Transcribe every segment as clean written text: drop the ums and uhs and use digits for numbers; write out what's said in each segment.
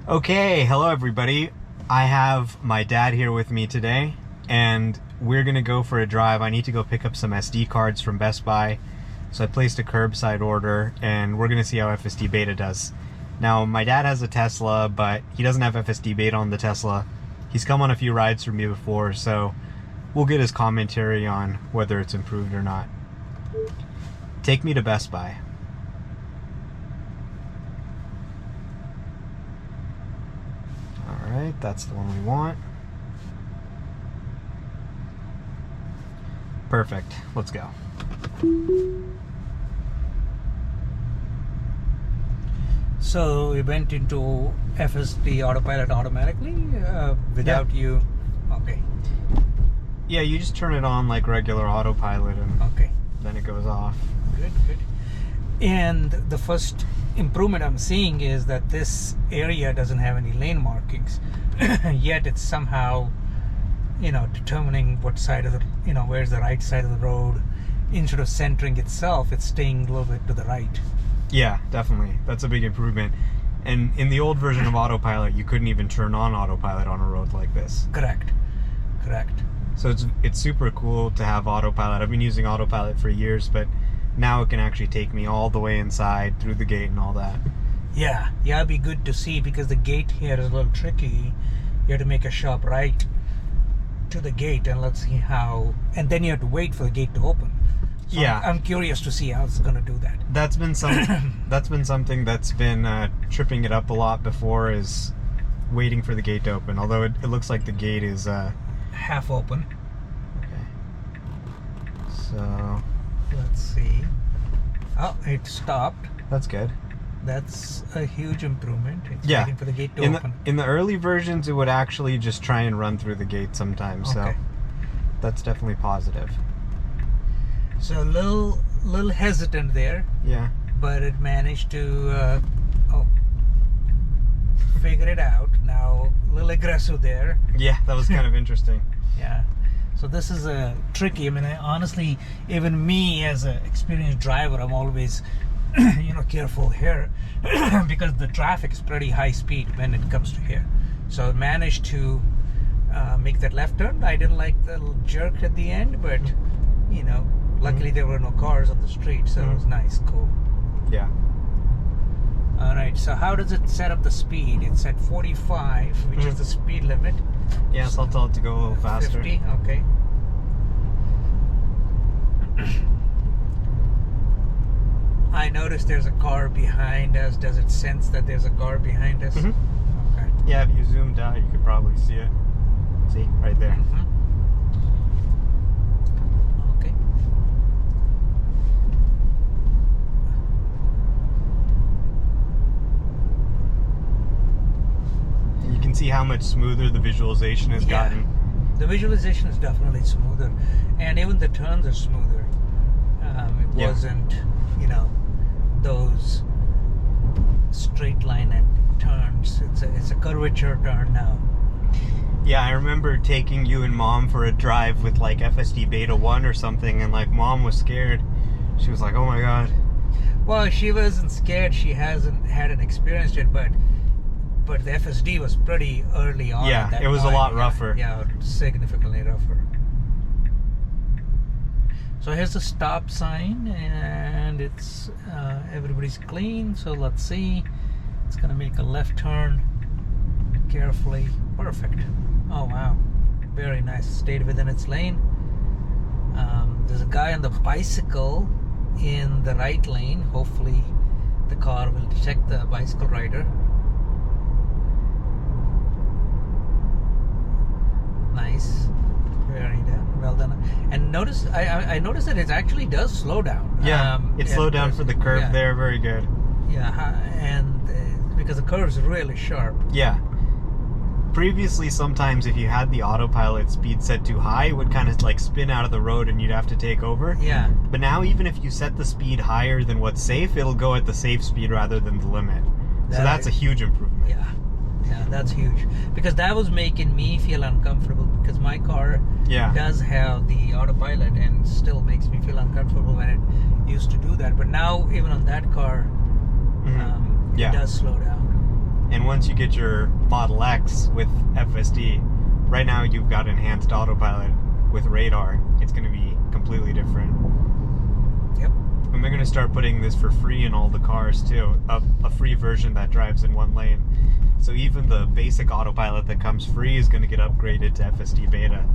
Okay, hello everybody. I have my dad here with me today, and we're gonna go for a drive. I need to go pick up some SD cards from Best Buy, so I placed a curbside order, and we're gonna see how FSD Beta does. Now, my dad has a Tesla, but he doesn't have FSD Beta on the Tesla. He's come on a few rides for me before, so we'll get his commentary on whether it's improved or not. Take me to Best Buy. Alright, that's the one we want. Perfect. Let's go. So we went into FSD autopilot automatically without you. Okay. Yeah, you just turn it on like regular autopilot and then it goes off. Good. And the first improvement I'm seeing is that this area doesn't have any lane markings, yet it's somehow, determining what side of the, where's the right side of the road. Instead of centering itself, it's staying a little bit to the right. Yeah, definitely. That's a big improvement. And in the old version of autopilot, you couldn't even turn on autopilot on a road like this. Correct. So it's super cool to have autopilot. I've been using autopilot for years, but now it can actually take me all the way inside through the gate and all that. Yeah, it'd be good to see, because the gate here is a little tricky. You have to make a sharp right to the gate, and let's see how, and then you have to wait for the gate to open. So yeah, I'm curious to see how it's going to do that. That's been something that's been tripping it up a lot before, is waiting for the gate to open. Although it looks like the gate is half open. Okay. So let's see. Oh, it stopped. That's good. That's a huge improvement. It's waiting for the gate to open. In the early versions, it would actually just try and run through the gate sometimes. So that's definitely positive. So a little hesitant there. Yeah. But it managed to figure it out. Now a little aggressive there. Yeah, that was kind of interesting. Yeah. So this is tricky. I mean, honestly, even me as an experienced driver, I'm always, careful here because the traffic is pretty high speed when it comes to here. So I managed to make that left turn. I didn't like the little jerk at the end, but luckily there were no cars on the street, so it was nice, cool. Yeah. All right. So how does it set up the speed? It's at 45, which is the speed limit. Yeah, so I'll tell it to go a little faster. 50, okay. I noticed there's a car behind us. Does it sense that there's a car behind us? Okay. Yeah, if you zoomed out, you could probably see it. See, right there. Okay. And you can see how much smoother the visualization has gotten. The visualization is definitely smoother, and even the turns are smoother. It wasn't, those straight line turns. It's a curvature turn now. Yeah, I remember taking you and Mom for a drive with like FSD Beta 1 or something, and like Mom was scared. She was like, "Oh my god." Well, she wasn't scared. She hadn't experienced it, but the FSD was pretty early on. Yeah, at that it was time. a lot rougher. Yeah, significantly rougher. So here's the stop sign, and it's everybody's clean. So let's see. It's gonna make a left turn carefully. Perfect. Oh wow, very nice. Stayed within its lane. There's a guy on the bicycle in the right lane. Hopefully the car will detect the bicycle rider. Nice. Very well done. And notice, I noticed that it actually does slow down. Yeah, it slowed down for the curve there. Very good. Yeah, and because the curve is really sharp. Yeah. Previously, sometimes if you had the autopilot speed set too high, it would kind of like spin out of the road and you'd have to take over. Yeah. But now, even if you set the speed higher than what's safe, it'll go at the safe speed rather than the limit. So that's a huge improvement. Yeah. Yeah, that's huge, because that was making me feel uncomfortable, because my car does have the autopilot and still makes me feel uncomfortable when it used to do that. But now, even on that car, it does slow down. And once you get your Model X with FSD, right now you've got enhanced autopilot with radar. It's going to be completely different. Yep. And they're going to start putting this for free in all the cars too, a free version that drives in one lane. So even the basic autopilot that comes free is going to get upgraded to FSD Beta.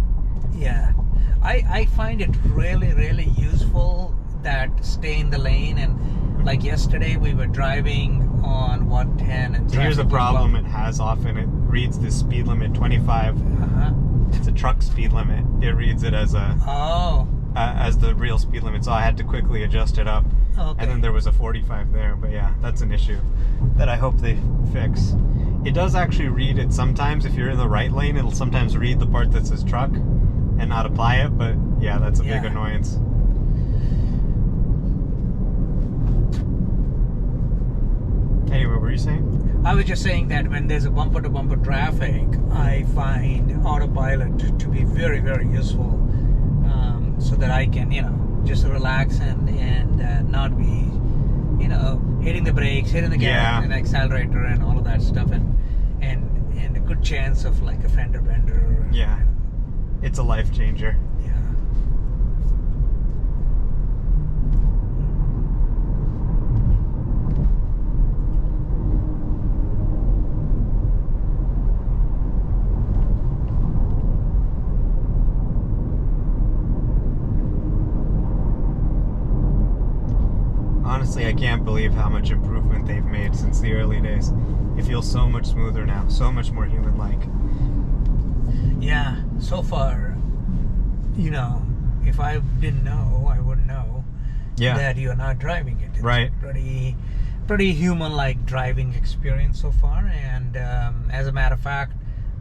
Yeah, I find it really, really useful that stay in the lane. And like yesterday we were driving on 110 and So here's a traffic was problem it has often. It reads the speed limit 25. It's a truck speed limit. It reads it as as the real speed limit, so I had to quickly adjust it up. Okay. And then there was a 45 there, but yeah, that's an issue that I hope they fix. It does actually read it sometimes. If you're in the right lane, it'll sometimes read the part that says truck and not apply it, but yeah, that's a big annoyance. Anyway, what were you saying? I was just saying that when there's a bumper-to-bumper traffic, I find autopilot to be very, very useful, so that I can, just relax and not be, hitting the brakes, hitting the gas and accelerator and all of that stuff, and a good chance of like a fender bender. Yeah, it's a life changer. Yeah. Honestly, I can't believe how much improvement they've made since the early days. It feels so much smoother now, so much more human-like. Yeah, so far, if I didn't know, I wouldn't know that you're not driving it. It's right. Pretty human-like driving experience so far, and as a matter of fact,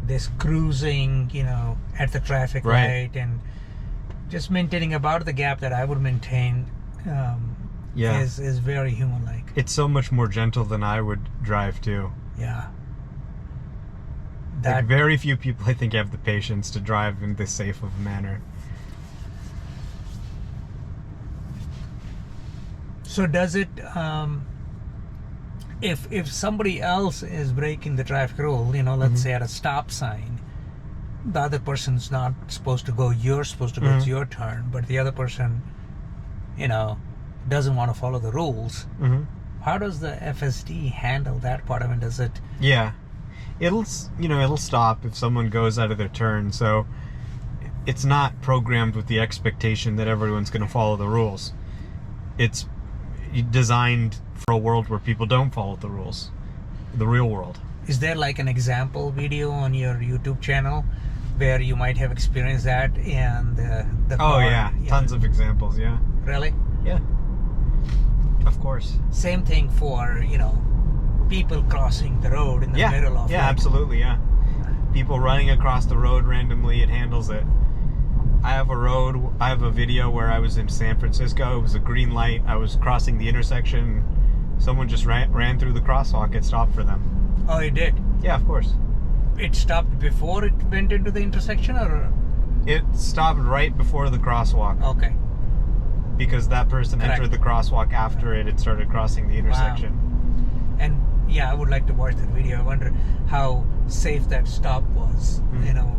this cruising, at the traffic light and just maintaining about the gap that I would maintain is very human-like. It's so much more gentle than I would drive too. Yeah. Like very few people, I think, have the patience to drive in this safe of a manner. So does it, if somebody else is breaking the traffic rule, let's say at a stop sign, the other person's not supposed to go, you're supposed to go, it's your turn, but the other person, doesn't want to follow the rules. How does the FSD handle that part? I mean, does it... Yeah. It'll stop if someone goes out of their turn, so it's not programmed with the expectation that everyone's going to follow the rules. It's designed for a world where people don't follow the rules, the real world. Is there like an example video on your YouTube channel where you might have experienced that and the car? Oh yeah, tons of examples, yeah. Really? Yeah. Of course. Same thing for, people crossing the road in the middle of it. Yeah, absolutely, yeah. People running across the road randomly, it handles it. I have a video where I was in San Francisco. It was a green light. I was crossing the intersection. Someone just ran through the crosswalk. It stopped for them. Oh, it did? Yeah, of course. It stopped before it went into the intersection, or? It stopped right before the crosswalk. Okay. Because that person entered the crosswalk after it had started crossing the intersection. Wow. And yeah, I would like to watch that video. I wonder how safe that stop was.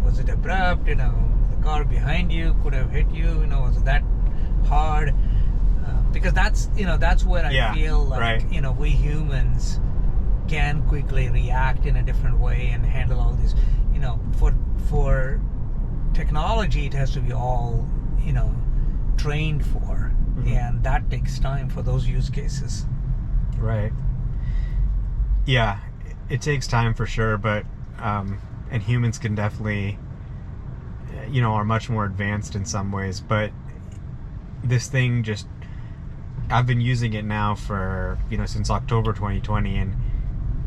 Was it abrupt? The car behind you could have hit you. Was it that hard? Because that's where I feel like we humans can quickly react in a different way and handle all these. For technology, it has to be all trained for, and that takes time for those use cases. Right. Yeah, it takes time for sure, but and humans can definitely are much more advanced in some ways, but this thing I've been using it now for since October 2020, and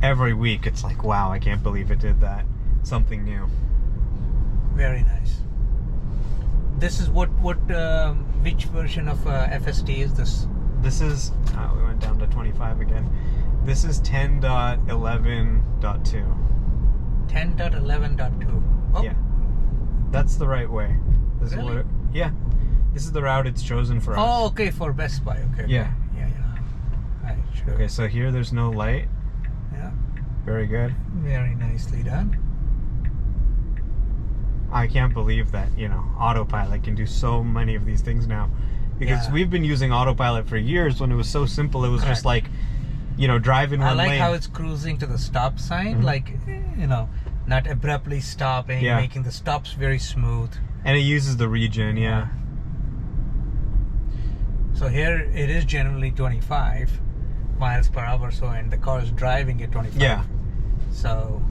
every week it's like, wow, I can't believe it did that. Something new. Very nice. This is which version of FSD is this? This is, we went down to 25 again. This is 10.11.2. 10.11.2. Oh. Yeah. That's the right way. Really? This is the route it's chosen for us. Oh, okay, for Best Buy. Okay. Yeah. Yeah. Okay, so here there's no light. Yeah. Very good. Very nicely done. I can't believe that, you know, autopilot can do so many of these things now. Because Yeah. we've been using autopilot for years when it was so simple. It was just like, you know, drive in I one like lane. how it's cruising to the stop sign, Mhm. like, you know, not abruptly stopping, Yeah. making the stops very smooth. And it uses the region, yeah. So here it is generally 25 miles per hour, so, and the car is driving at 25. Yeah. So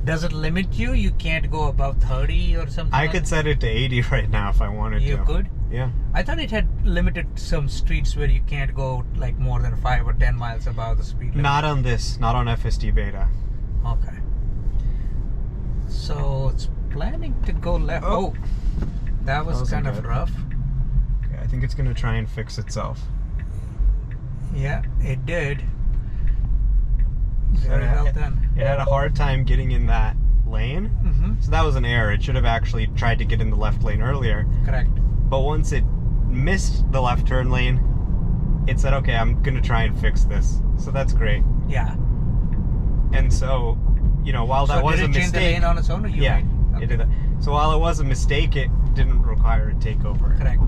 does it limit you? You can't go above 30 or something? I like could that? set it to 80 right now if I wanted You to. could? Yeah. I thought it had limited some streets where you can't go like more than 5 or 10 miles above the speed limit. Not on this, not on FSD Beta. Okay. So it's planning to go left. Oh. Oh, that was wasn't kind of good. rough. Okay, I think it's gonna try and fix itself. Yeah, it did. So Very it- well done. It had a hard time getting in that lane. Mm-hmm. So that was an error. It should have actually tried to get in the left lane earlier. Correct. But once it missed the left turn lane, it said, okay, I'm gonna try and fix this. So that's great. Yeah. And so, you know, while that So was did a it change the mistake, lane on its own, or you yeah, made? it did that. So while it was a mistake, it didn't require a takeover. Correct.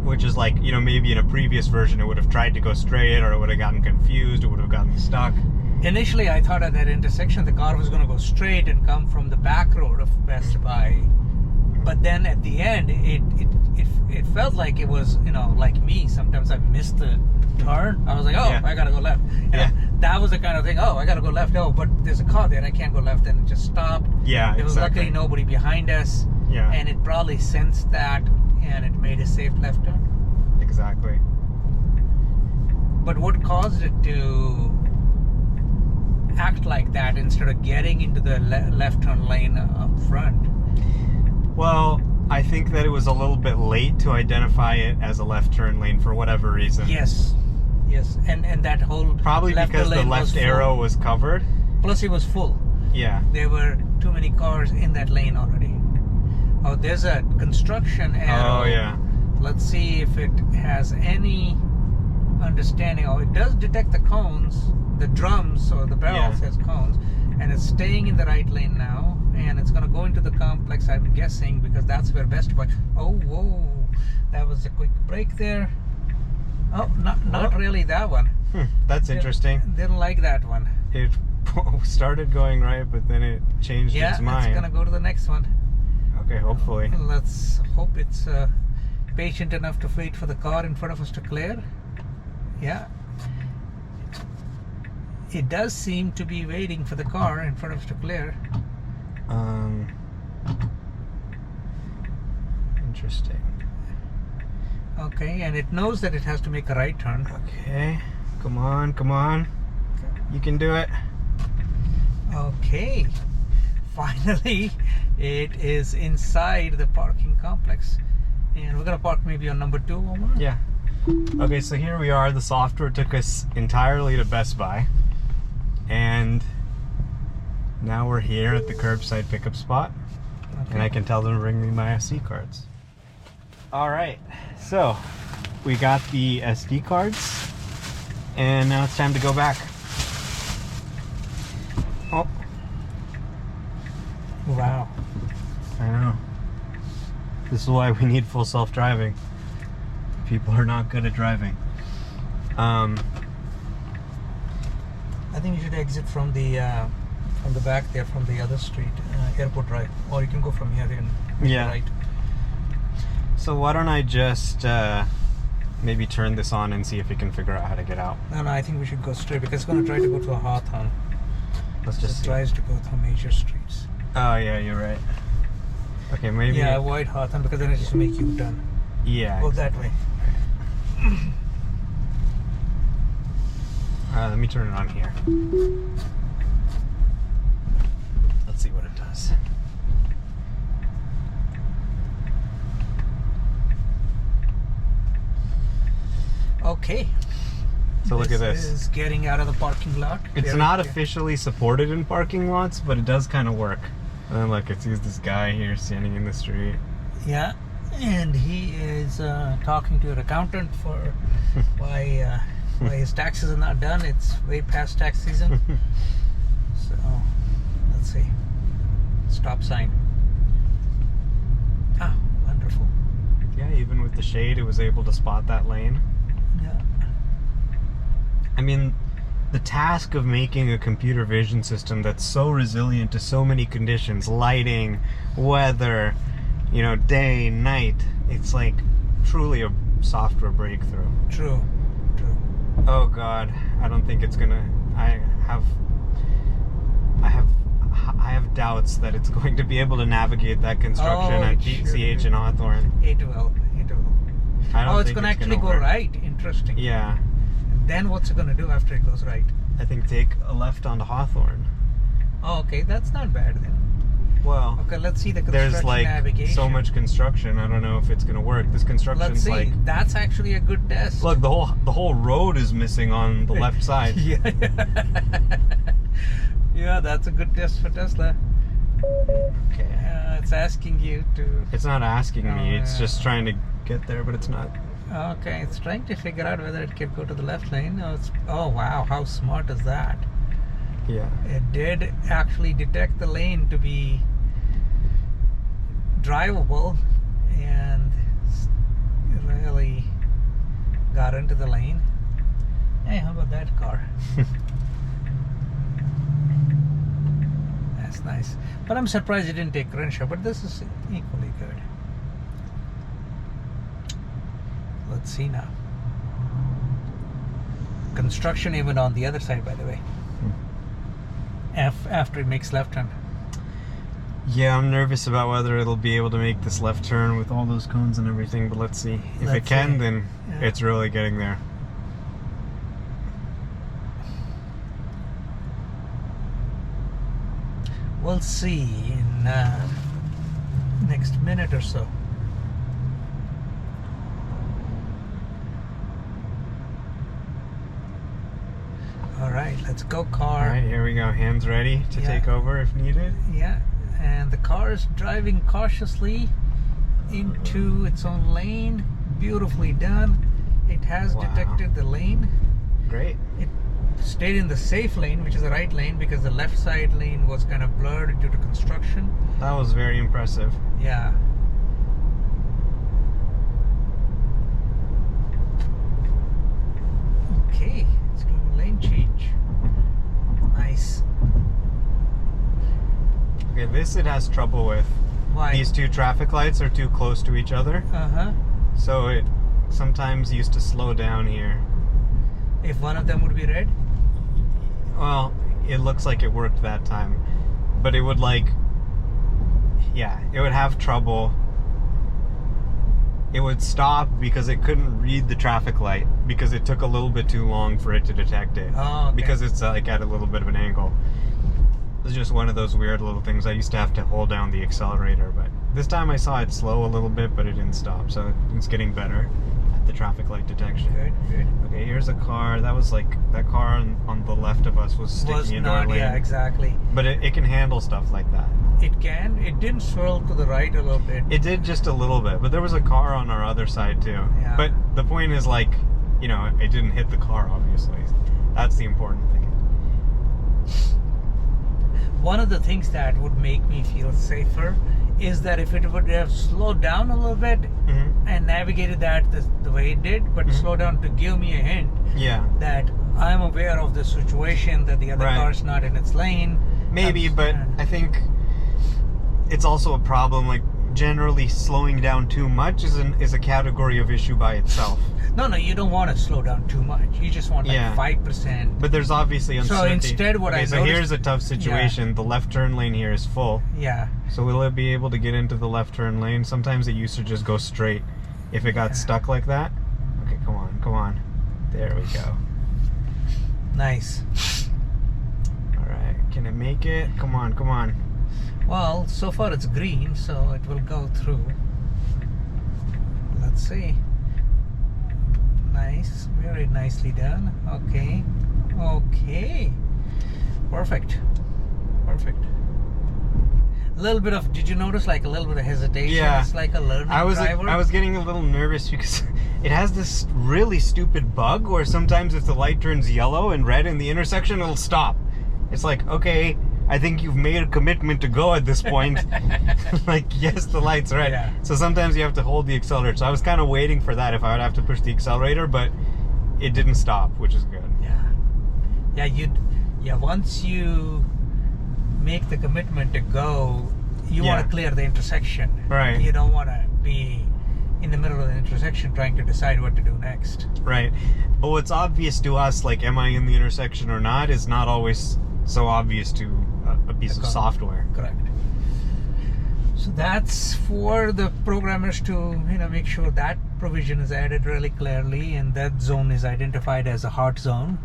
Which is like, you know, maybe in a previous version it would have tried to go straight, or it would have gotten confused, it would have gotten stuck. Initially, I thought at that intersection the car was going to go straight and come from the back road of Best Buy. But then at the end, it felt like it was, you know, like me. Sometimes I missed the turn. I was like, oh, Yeah. I got to go left. You Yeah. know, that was the kind of thing, oh, I got to go left. Oh, but there's a car there. I can't go left. And it just stopped. Yeah, There was exactly. luckily nobody behind us. Yeah. And it probably sensed that, and it made a safe left turn. Exactly. But what caused it to act like that instead of getting into the left turn lane up front? Well, I think that it was a little bit late to identify it as a left turn lane for whatever reason. Yes, and that whole Probably left because the lane left was full. arrow was covered. Plus, it was full. Yeah. There were too many cars in that lane already. Oh, there's a construction arrow. Oh, yeah. Let's see if it has any understanding. Oh, it does detect the cones, the drums or the barrels Yeah. has cones, and it's staying in the right lane now, and it's going to go into the complex, I'm guessing, because that's where Best Buy. Oh, whoa, that was a quick break there. Oh, not really that one. That's interesting. Didn't like that one. It started going right, but then it changed Yeah, its mind. it's going to go to the next one. Okay, hopefully. Let's hope it's patient enough to wait for the car in front of us to clear. Yeah. It does seem to be waiting for the car in front of us to clear. Interesting. Okay, and it knows that it has to make a right turn. Okay, come on, come on. You can do it. Okay. Finally, it is inside the parking complex. And we're going to park maybe on number 2, Omar? Yeah. Okay, so here we are. The software took us entirely to Best Buy. And now we're here at the curbside pickup spot. Okay. And I can tell them to bring me my SD cards. All right, so we got the SD cards. And now it's time to go back. Oh, Wow. I know. This is why we need full self-driving. People are not good at driving. I think you should exit from the back there, from the other street, Airport Drive, or you can go from here in. Yeah. Right. So why don't I just maybe turn this on and see if it can figure out how to get out. No, I think we should go straight because it's going to try to go to a Hawthorne. Let's It just see. tries to go through major streets. Oh yeah, you're right. Okay, maybe. Yeah, avoid Hawthorne because then it just make you turn. Yeah. Go that way. Let me turn it on here. Let's see what it does. Okay. So look at this. Is getting out of the parking lot. It's Very not clear. officially supported in parking lots, but it does kind of work. And then look, it sees this guy here standing in the street. Yeah, and he is talking to an accountant for why Well, his taxes are not done. It's way past tax season. So, let's see. Stop sign. Ah, wonderful. Yeah, even with the shade, it was able to spot that lane. Yeah. I mean, the task of making a computer vision system that's so resilient to so many conditions, lighting, weather, you know, day, night, it's like truly a software breakthrough. True. Oh God, I don't think it's gonna. I have doubts that it's going to be able to navigate that construction at DCH and Hawthorne. It will. I don't It's think going to actually go work. right. Interesting. Yeah. Then what's it going to do after it goes right? I think take a left onto Hawthorne. Oh, okay, that's not bad then. Well, Okay, let's see the construction there's like navigation. so much construction. I don't know if it's gonna work. This Let's construction's see. like, That's actually a good test. look, the whole road is missing on the left side. Yeah. Yeah, that's a good test for Tesla. Okay. It's asking you to. It's not asking me. It's yeah. just trying to get there, but it's not. Okay, it's trying to figure out whether it can go to the left lane. Oh wow, how smart is that? Yeah. It did actually detect the lane to be drivable and really got into the lane. Hey, how about that car? That's nice. But I'm surprised it didn't take Crenshaw, but this is equally good. Let's see now. Construction even on the other side, by the way. After it makes left turn. Yeah, I'm nervous about whether it'll be able to make this left turn with all those cones and everything, but let's see. If it Let's can, see. then Yeah. it's really getting there. We'll see in next minute or so. All right, let's go, car. All right, here we go. Hands ready to Yeah. take over if needed. Yeah, and the car is driving cautiously into its own lane. Beautifully done. It has Wow. detected the lane. Great. It stayed in the safe lane, which is the right lane, because the left side lane was kind of blurred due to construction. That was very impressive. Yeah. Okay, it's doing a lane change. Nice. Okay, this it has trouble with. Why? These two traffic lights are too close to each other, Uh-huh. so it sometimes used to slow down here. If one of them would be red? Well, it looks like it worked that time, but it would it would have trouble. It would stop because it couldn't read the traffic light because it took a little bit too long for it to detect it. Oh, okay. Because it's like at a little bit of an angle. It's just one of those weird little things. I used to have to hold down the accelerator, but this time I saw it slow a little bit, but it didn't stop, so it's getting better at the traffic light detection. Good. Okay, here's a car. That was like, that car on the left of us was sticking into our lane. Yeah, exactly. But it can handle stuff like that. It can. It didn't swirl to the right a little bit. It did just a little bit, but there was a car on our other side too. Yeah. But the point is, like, you know, it didn't hit the car, obviously. That's the important thing. One of the things that would make me feel safer is that if it would have slowed down a little bit Mm-hmm. and navigated that the way it did, but Mhm. slow down to give me a hint Yeah. that I'm aware of the situation, that the other Right. car's not in its lane. Maybe, but I think it's also a problem. Like, generally slowing down too much is a category of issue by itself. No, you don't want to slow down too much. You just want like Yeah. 5%. But there's obviously uncertainty. instead what I so noticed- here's a tough situation. The left turn lane here is full. Yeah. So will it be able to get into the left turn lane? Sometimes it used to just go straight if it got Yeah. stuck like that. Okay, come on. There we go. Nice. All right, can it make it? Come on. Well, so far it's green, so it will go through. Let's see. Nice, very nicely done. Okay. Perfect. A little bit of, did you notice like a little bit of hesitation? Yeah. It's like a learning I driver. was getting a little nervous because it has this really stupid bug where sometimes if the light turns yellow and red in the intersection, it'll stop. It's like, okay, I think you've made a commitment to go at this point. Like, yes, the light's red. Yeah. So sometimes you have to hold the accelerator. So I was kind of waiting for that if I would have to push the accelerator, but it didn't stop, which is good. Yeah, once you make the commitment to go, you want to clear the intersection. Right. You don't want to be in the middle of the intersection trying to decide what to do next. Right. But what's obvious to us, like, am I in the intersection or not, is not always so obvious to a piece of software. Correct. So that's for the programmers to, make sure that provision is added really clearly and that zone is identified as a hot zone,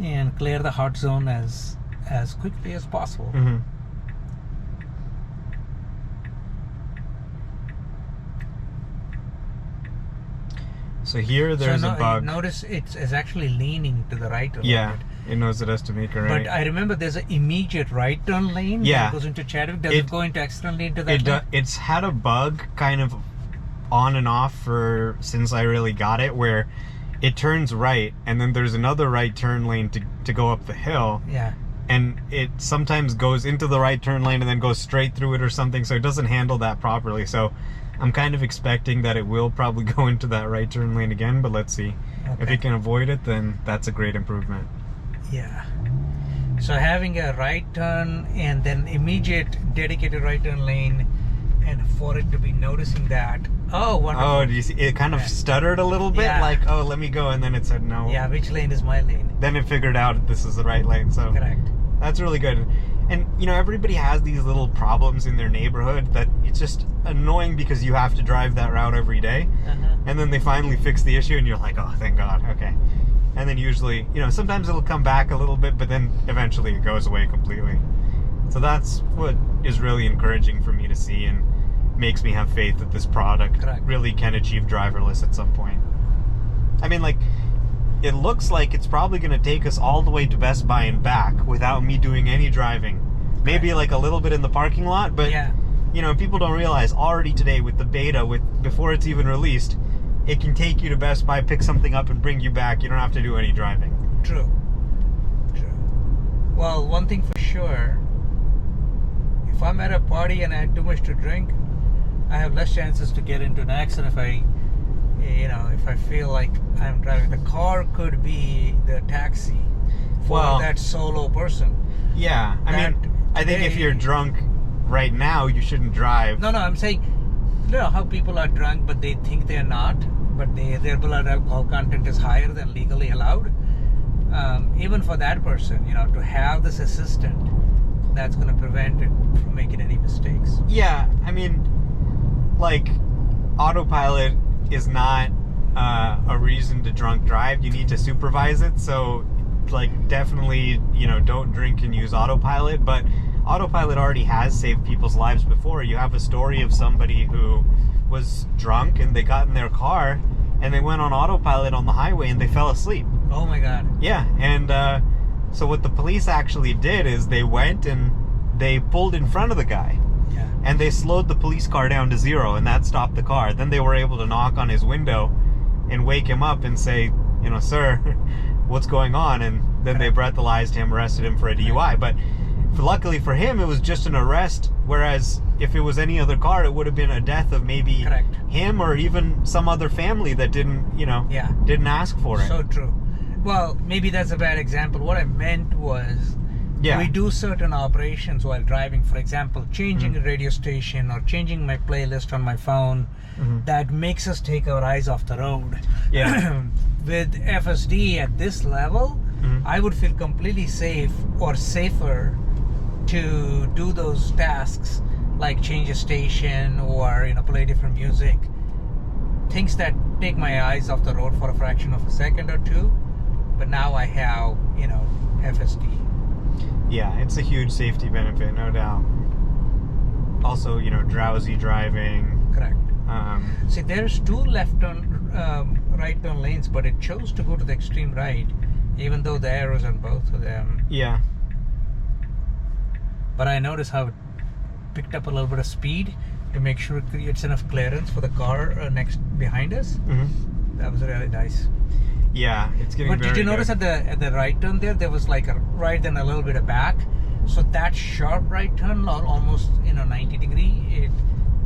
and clear the hot zone as quickly as possible. Mm-hmm. So here there's a bug. Notice it's actually leaning to the right a little bit. It knows it has to make a right. But I remember there's an immediate right turn lane that goes into Chadwick. Does it go into externally into that lane? It's had a bug kind of on and off since I really got it, where it turns right and then there's another right turn lane to go up the hill. Yeah. And it sometimes goes into the right turn lane and then goes straight through it or something, so it doesn't handle that properly. So I'm kind of expecting that it will probably go into that right turn lane again, but let's see. Okay. If it can avoid it, then that's a great improvement. Yeah. So having a right turn and then immediate dedicated right turn lane, and for it to be noticing that, oh, wonderful. Oh, do you see? It kind of stuttered a little bit, like, oh, let me go, and then it said no. Yeah, which lane is my lane? Then it figured out this is the right lane, so. Correct. That's really good. And, everybody has these little problems in their neighborhood that it's just annoying because you have to drive that route every day. Uh-huh. And then they finally fix the issue and you're like, oh, thank God, okay. And then usually, sometimes it'll come back a little bit, but then eventually it goes away completely. So that's what is really encouraging for me to see and makes me have faith that this product really can achieve driverless at some point. I mean, like, it looks like it's probably going to take us all the way to Best Buy and back without me doing any driving. Maybe like a little bit in the parking lot, but people don't realize already today with the beta, before it's even released, it can take you to Best Buy, pick something up, and bring you back. You don't have to do any driving. True. Well, one thing for sure, if I'm at a party and I had too much to drink, I have less chances to get into an accident if I feel like I'm driving. The car could be the taxi for that solo person. Yeah, I think if you're drunk right now, you shouldn't drive. No, I'm saying, how people are drunk, but they think they're not, but their blood alcohol content is higher than legally allowed. Even for that person, to have this assistant, that's going to prevent it from making any mistakes. Yeah, like, autopilot is not a reason to drunk drive. You need to supervise it. So, like, definitely, don't drink and use autopilot. But autopilot already has saved people's lives before. You have a story of somebody who was drunk and they got in their car and they went on autopilot on the highway and they fell asleep. Oh my God. Yeah, and so what the police actually did is they went and they pulled in front of the guy. Yeah. And they slowed the police car down to 0, and that stopped the car. Then they were able to knock on his window and wake him up and say, sir, what's going on? And then they breathalyzed him, arrested him for a DUI. But luckily for him, it was just an arrest, whereas if it was any other car, it would have been a death of maybe him or even some other family that didn't, didn't ask for it. So true. Well, maybe that's a bad example. What I meant was, we do certain operations while driving. For example, changing a radio station or changing my playlist on my phone. That makes us take our eyes off the road. Yeah. With FSD at this level, I would feel completely safe or safer to do those tasks like change a station or play different music. Things that take my eyes off the road for a fraction of a second or two. But now I have, FSD. Yeah, it's a huge safety benefit, no doubt. Also, drowsy driving. Correct. See, there's 2 left turn, right turn lanes, but it chose to go to the extreme right, even though the arrows on both of them. Yeah. But I noticed how it picked up a little bit of speed to make sure it creates enough clearance for the car next behind us. That was really nice. Yeah, it's getting But very did you notice good. at the right turn there was like a right and a little bit of back. So that sharp right turn, almost 90 degree,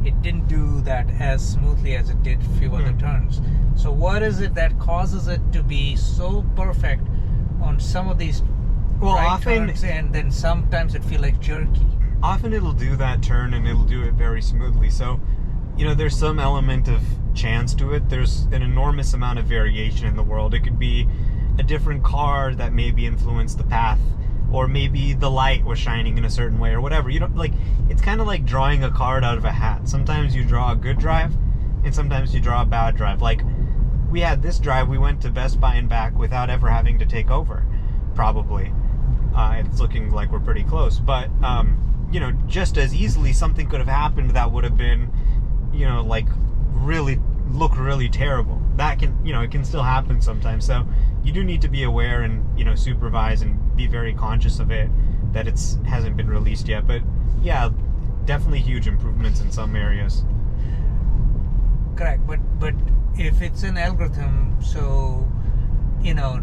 it didn't do that as smoothly as it did a few other turns. So what is it that causes it to be so perfect on some of these right turns, and then sometimes it feel like jerky? Often it'll do that turn and it'll do it very smoothly. So, there's some element of chance to it. There's an enormous amount of variation in the world. It could be a different car that maybe influenced the path, or maybe the light was shining in a certain way, or whatever. It's kind of like drawing a card out of a hat. Sometimes you draw a good drive, and sometimes you draw a bad drive. Like, we had this drive, we went to Best Buy and back without ever having to take over, probably. It's looking like we're pretty close, but just as easily something could have happened that would have been, really terrible. That can, it can still happen sometimes. So you do need to be aware and, supervise and be very conscious of it, that hasn't been released yet. But yeah, definitely huge improvements in some areas. Correct, but if it's an algorithm, so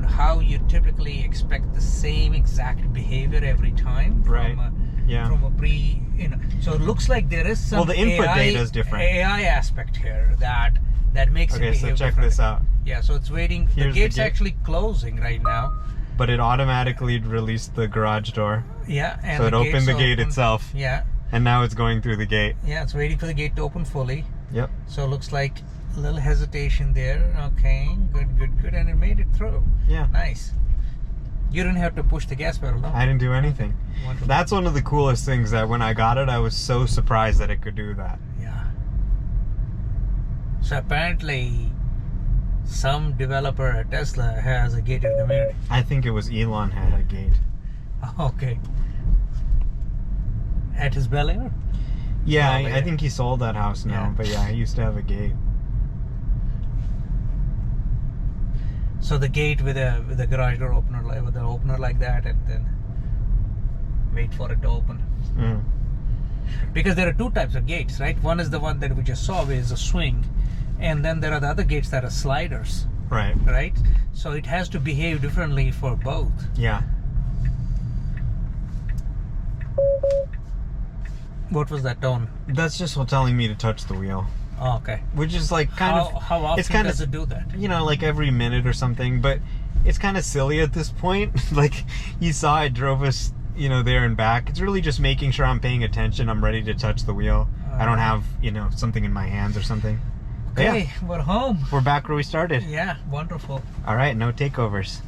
how you typically expect the same exact behavior every time from Right. from a pre, so it looks like there is some Well, the input data is different. AI aspect here that makes it Okay, behave so check differently. this out. Yeah, so it's waiting. Here's The the gate's gate. actually closing right now. But it automatically released the garage door. Yeah, and So it opened gate's the gate open. itself. Yeah, And now it's going through the gate. yeah, it's waiting for the gate to open fully. Yep. So it looks like a little hesitation there. Okay, good, and it made it through. Yeah. Nice. You didn't have to push the gas pedal, no? I didn't do anything. Wonderful. That's one of the coolest things, that when I got it, I was so surprised that it could do that. Yeah. So apparently, some developer at Tesla has a gated community. I think it was Elon had a gate. Okay. At his Bel Air? Yeah, Oh, I yeah. think he sold that house now. Yeah. But yeah, he used to have a gate. So the gate with a garage door opener, with an opener like that, and then wait for it to open. Mm. Because there are two types of gates, right? One is the one that we just saw, which is a swing, and then there are the other gates that are sliders, Right. right? So it has to behave differently for both. Yeah. What was that tone? That's just telling me to touch the wheel. Oh, okay. Which is like kind of... How often it's kind does of, it do that? like every minute or something. But it's kind of silly at this point. Like, you saw it drove us, there and back. It's really just making sure I'm paying attention. I'm ready to touch the wheel. I don't have, something in my hands or something. But Okay, yeah, we're home. we're back where we started. Yeah, wonderful. All right, no takeovers.